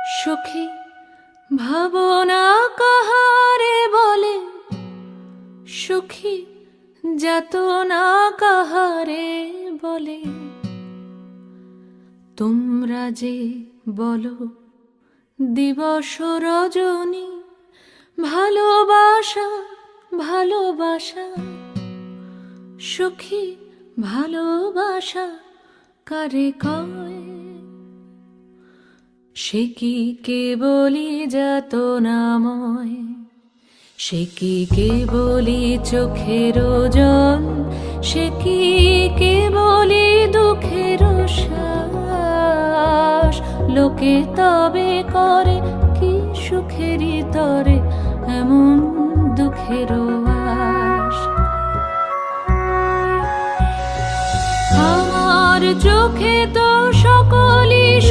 সুখী ভাবনা কাহারে বলে, সুখী যাতনা কাহারে বলে। তোমরা যে বলো দিবস রজনী, ভালোবাসা ভালোবাসা, সুখী ভালোবাসা কারে কয়? সে কি কেবলি যাতনাময়, সে কি কেবলি চোখের জল, সে কি কেবলি দুঃখের শ্বাস? লোকে তবে করে কি সুখেরই তরে এমন দুঃখের আশ? আমার চোখে তো সকলই